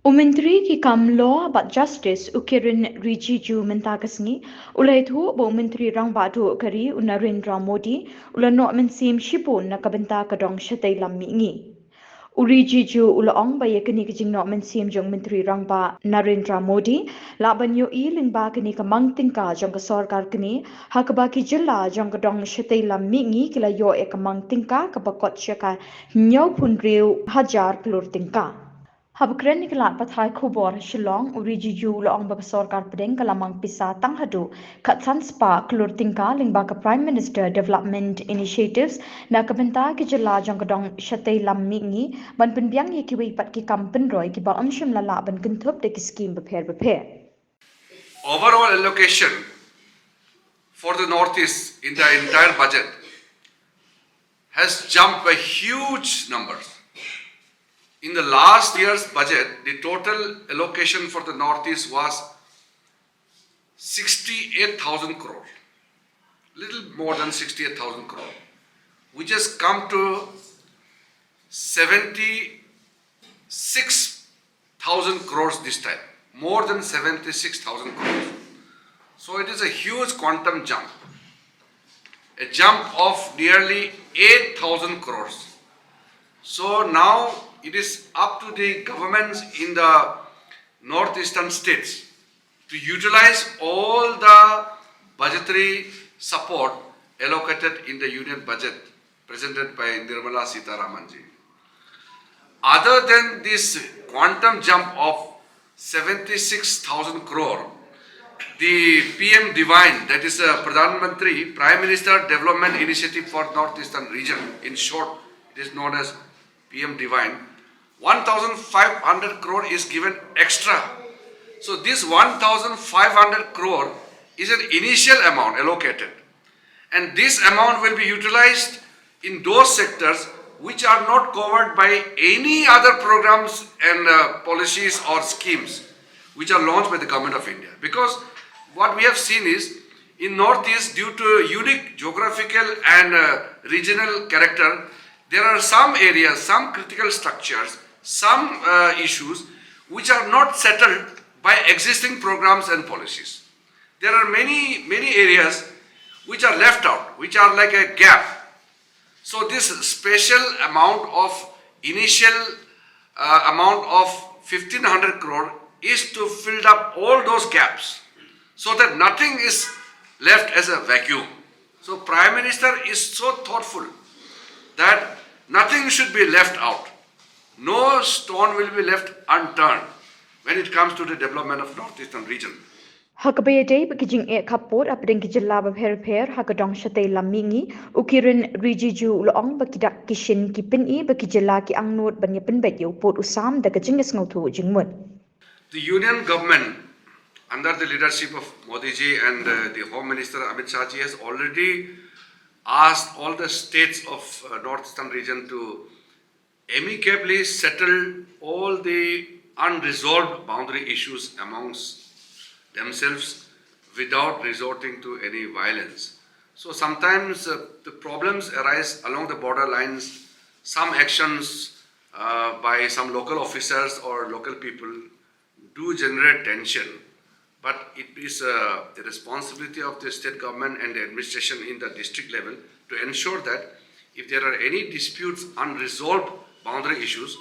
Umentri ki kam law but justice ukirin Rijiju mentakasngi ulai thu bo menteri rang batu kari Narendra Modi ulano mensim shipun na kabenta ka Dong Shatei Lam Mihngi. Urijiju ulaong ba yakani kijing no mensim jong menteri rang ba Narendra Modi laban yo I lingba kani ka Mang tyngka jong ka Sorkar kani hakaba ki jilla jong ka Dong Shatei Lam Mihngi kila yo e ka Mang tyngka ka bakot syaka nyau punriu hajar klur tyngka. Habkren ni kelat pathai kubor Shillong Urijiju laong ba Sorkar pedeng kalamang pisa tang haduh kat sanspa klur tyngka lingba ka Prime Minister Development Initiatives na kabenta ki jela jong kadong Shatei Lam Mihngi ban penbiang ye ki pat ki kam pynroi ki ba amshim lala ban kentup de ki scheme beper. Overall allocation for the Northeast in the entire budget has jumped by huge numbers. In the last year's budget, the total allocation for the Northeast was 68,000 crore, little more than 68,000 crore, which has come to 76,000 crores this time, more than 76,000 crores. So it is a huge quantum jump, a jump of nearly 8,000 crores. So now it is up to the governments in the northeastern states to utilize all the budgetary support allocated in the union budget presented by Nirmala Sitharamanji. Other than this quantum jump of 76,000 crore, the PM Divine, that is Pradhan Mantri, Prime Minister Development Initiative for Northeastern Region, in short it is known as PM Divine, 1,500 crore is given extra. So this 1,500 crore is an initial amount allocated, and this amount will be utilized in those sectors which are not covered by any other programs and policies or schemes which are launched by the Government of India. Because what we have seen is, in Northeast, due to unique geographical and regional character, there are some areas, some critical structures, some issues which are not settled by existing programs and policies. There are many areas which are left out, which are like a gap. So this special amount of initial amount of 1,500 crore is to fill up all those gaps so that nothing is left as a vacuum. So Prime Minister is so thoughtful that nothing should be left out. No stone will be left unturned when it comes to the development of Northeastern region. Hakabaya day bekijing e kapot apdeng kijela beper hakadong Shatei Lam Mihngi ukirin Rijiju laong bekidak kishin kipin I bekijela ki angnut banya penbet yo pot usam da kajinges ngautu jingmut. The Union government, under the leadership of Modi ji and the Home Minister Amit Shah ji, has already asked all the states of Northeastern region to amicably settle all the unresolved boundary issues amongst themselves without resorting to any violence. So sometimes the problems arise along the border lines. Some actions by some local officers or local people do generate tension, but it is the responsibility of the state government and the administration in the district level to ensure that if there are any disputes, unresolved boundary issues,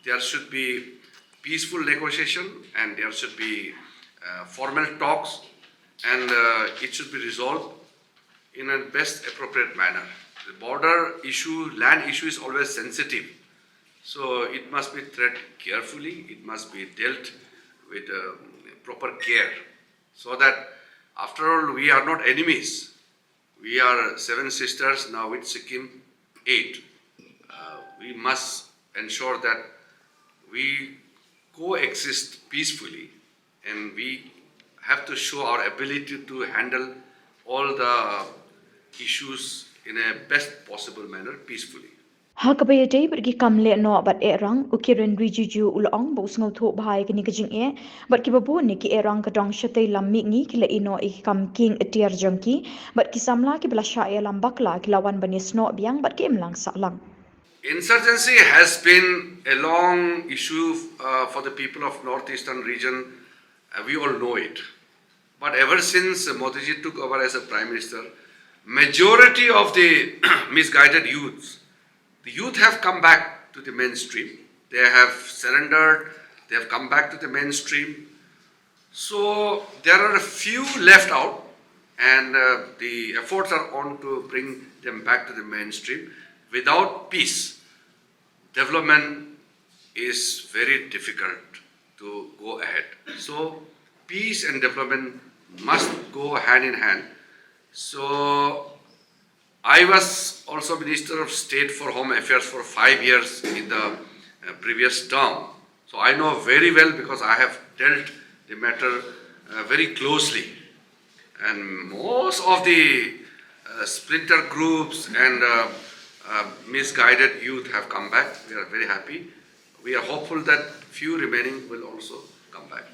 there should be peaceful negotiation and there should be formal talks, and it should be resolved in a best appropriate manner. The border issue, land issue is always sensitive, so it must be treated carefully, it must be dealt with proper care, so that after all we are not enemies. We are 7 sisters, now with Sikkim 8. We must ensure that we coexist peacefully, and we have to show our ability to handle all the issues in a best possible manner peacefully. Hakabaya day bergi kamle no bat erang ukirin Rijiju ulaong bus ngautu bahai kini kajing e bat kibabu ni ki erang kadong Shatei Lam Mihngi kila ino ikam king etiar jangki bat kisamla ki belasya e lam bakla kilawan banis no biang bat ki imlang saklang. Insurgency has been a long issue for the people of northeastern region. We all know it. But ever since Modi took over as a Prime Minister, majority of the misguided youths, the youth have come back to the mainstream. They have surrendered, they have come back to the mainstream. So there are a few left out, and the efforts are on to bring them back to the mainstream. Without peace, development is very difficult to go ahead. So peace and development must go hand in hand. So I was also Minister of State for Home Affairs for 5 years in the previous term. So I know very well because I have dealt the matter very closely. And most of the splinter groups and misguided youth have come back. We are very happy. We are hopeful that few remaining will also come back.